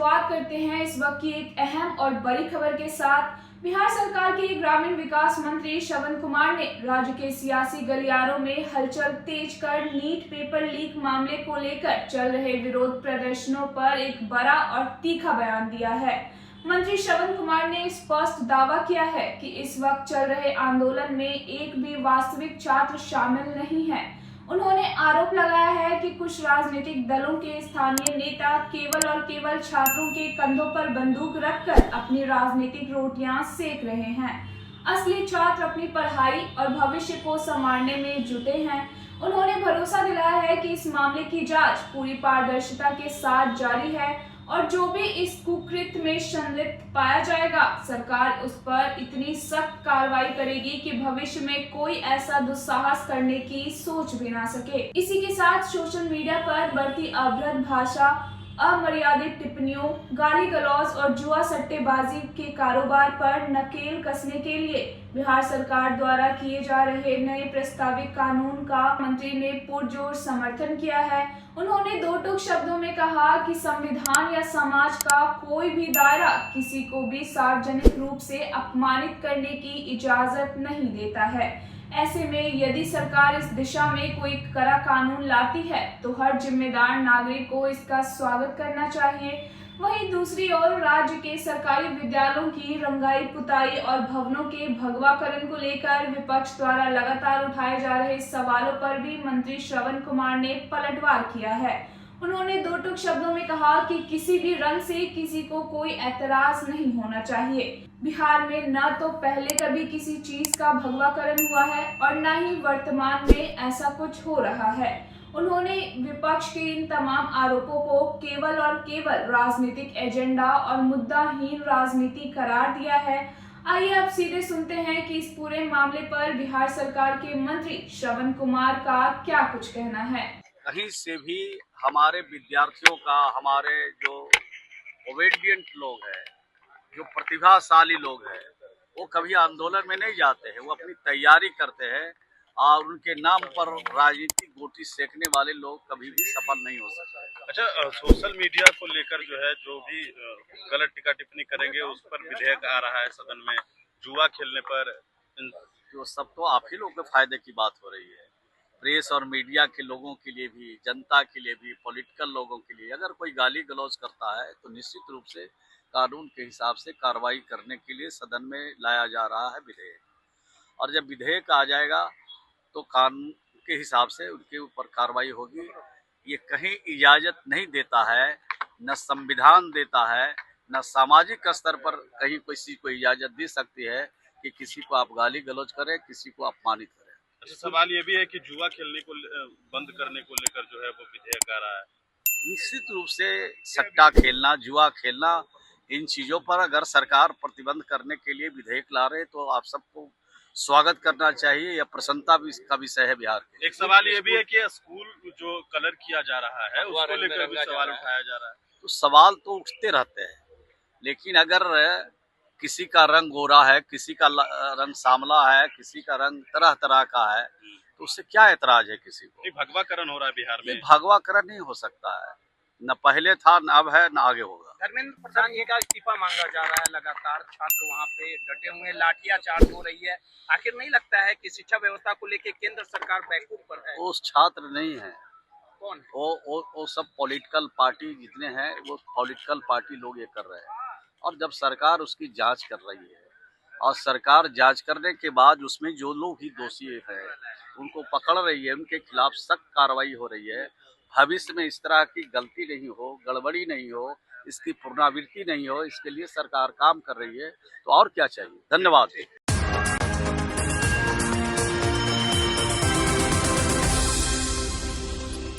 शुरुआत करते हैं इस वक्त की एक अहम और बड़ी खबर के साथ। बिहार सरकार के ग्रामीण विकास मंत्री श्रवण कुमार ने राज्य के सियासी गलियारों में हलचल तेज कर नीट पेपर लीक मामले को लेकर चल रहे विरोध प्रदर्शनों पर एक बड़ा और तीखा बयान दिया है। मंत्री श्रवण कुमार ने स्पष्ट दावा किया है कि इस वक्त चल रहे आंदोलन में एक भी वास्तविक छात्र शामिल नहीं है। उन्होंने आरोप लगाया है कि कुछ राजनीतिक दलों के स्थानीय नेता केवल और केवल छात्रों के कंधों पर बंदूक रखकर अपनी राजनीतिक रोटियां सेक रहे हैं। असली छात्र अपनी पढ़ाई और भविष्य को संवारने में जुटे हैं। उन्होंने भरोसा दिलाया है कि इस मामले की जांच पूरी पारदर्शिता के साथ जारी है और जो भी इस कुकृत्य में संलिप्त पाया जाएगा, सरकार उस पर इतनी सख्त कार्रवाई करेगी कि भविष्य में कोई ऐसा दुस्साहस करने की सोच भी ना सके। इसी के साथ सोशल मीडिया पर बढ़ती अभद्र भाषा, अमर्यादित टिप्पणियों, गाली गलौज और जुआ सट्टेबाजी के कारोबार पर नकेल कसने के लिए बिहार सरकार द्वारा किए जा रहे नए प्रस्तावित कानून का मंत्री ने पुरजोर समर्थन किया है। उन्होंने दो टूक शब्दों में कहा कि संविधान या समाज का कोई भी दायरा किसी को भी सार्वजनिक रूप से अपमानित करने की इजाजत नहीं देता है। ऐसे में यदि सरकार इस दिशा में कोई कड़ा कानून लाती है तो हर जिम्मेदार नागरिक को इसका स्वागत करना चाहिए। वहीं दूसरी ओर राज्य के सरकारी विद्यालयों की रंगाई पुताई और भवनों के भगवाकरण को लेकर विपक्ष द्वारा लगातार उठाए जा रहे सवालों पर भी मंत्री श्रवण कुमार ने पलटवार किया है। उन्होंने दो टूक शब्दों में कहा कि किसी भी रंग से किसी को कोई एतराज नहीं होना चाहिए। बिहार में न तो पहले कभी किसी चीज का भगवाकरण हुआ है और न ही वर्तमान में ऐसा कुछ हो रहा है। उन्होंने विपक्ष के इन तमाम आरोपों को केवल और केवल राजनीतिक एजेंडा और मुद्दाहीन राजनीति करार दिया है। आइए अब सीधे सुनते हैं कि इस पूरे मामले पर बिहार सरकार के मंत्री श्रवण कुमार का क्या कुछ कहना है। कहीं से भी हमारे विद्यार्थियों का, हमारे जो ओबेडिएंट लोग हैं, जो प्रतिभाशाली लोग हैं, वो कभी आंदोलन में नहीं जाते हैं। वो अपनी तैयारी करते हैं और उनके नाम पर राजनीतिक गोटी सेकने वाले लोग कभी भी सफल नहीं हो सकते। अच्छा, सोशल मीडिया को लेकर जो है जो भी गलत टीका टिप्पणी करेंगे उस पर विधेयक आ रहा है सदन में। जुआ खेलने पर जो सब तो आप ही लोगों के फायदे की बात हो रही है। प्रेस और मीडिया के लोगों के लिए भी, जनता के लिए भी, पॉलिटिकल लोगों के लिए, अगर कोई गाली गलौज करता है तो निश्चित रूप से कानून के हिसाब से कार्रवाई करने के लिए सदन में लाया जा रहा है विधेयक। और जब विधेयक आ जाएगा तो कानून के हिसाब से उनके ऊपर कार्रवाई होगी। ये कहीं इजाजत नहीं देता है, न संविधान देता है, न सामाजिक स्तर पर कहीं किसी को इजाजत दे सकती है कि किसी को आप गाली गलौज करें, किसी को अपमानित करें। अच्छा, सवाल ये भी है कि जुआ खेलने को बंद करने को लेकर जो है वो विधेयक आ रहा है। निश्चित रूप से सट्टा खेलना, जुआ खेलना, इन चीजों पर अगर सरकार प्रतिबंध करने के लिए विधेयक ला रहे तो आप सबको स्वागत करना चाहिए। यह प्रसन्नता भी का विषय है बिहार के। एक सवाल ये भी है कि स्कूल जो कलर किया जा रहा है उसको लेकर भी सवाल उठाया जा रहा है। तो सवाल तो उठते रहते हैं, लेकिन अगर किसी का रंग गोरा है, किसी का रंग सांवला है, किसी का रंग तरह तरह का है, तो उससे क्या ऐतराज है किसी को? भगवाकरण हो रहा है बिहार में। भगवाकरण नहीं हो सकता है, न पहले था, न अब है, न आगे होगा। धर्मेंद्र प्रधान जी का इस्तीफा मांगा जा रहा है, लगातार छात्र वहां पे डटे हुए हैं, लाठियां चार्ज हो रही है। आखिर नहीं लगता है कि शिक्षा व्यवस्था को लेकर केंद्र सरकार बैकफुट पर है? वो छात्र नहीं है, कौन है? वो सब पॉलिटिकल पार्टी जितने हैं वो पॉलिटिकल पार्टी लोग ये कर रहे हैं। और जब सरकार उसकी जांच कर रही है और सरकार जांच करने के बाद उसमें जो लोग ही दोषी हैं उनको पकड़ रही है, उनके खिलाफ सख्त कार्रवाई हो रही है। भविष्य में इस तरह की गलती नहीं हो, गड़बड़ी नहीं हो, इसकी पुनरावृत्ति नहीं हो, इसके लिए सरकार काम कर रही है। तो और क्या चाहिए? धन्यवाद।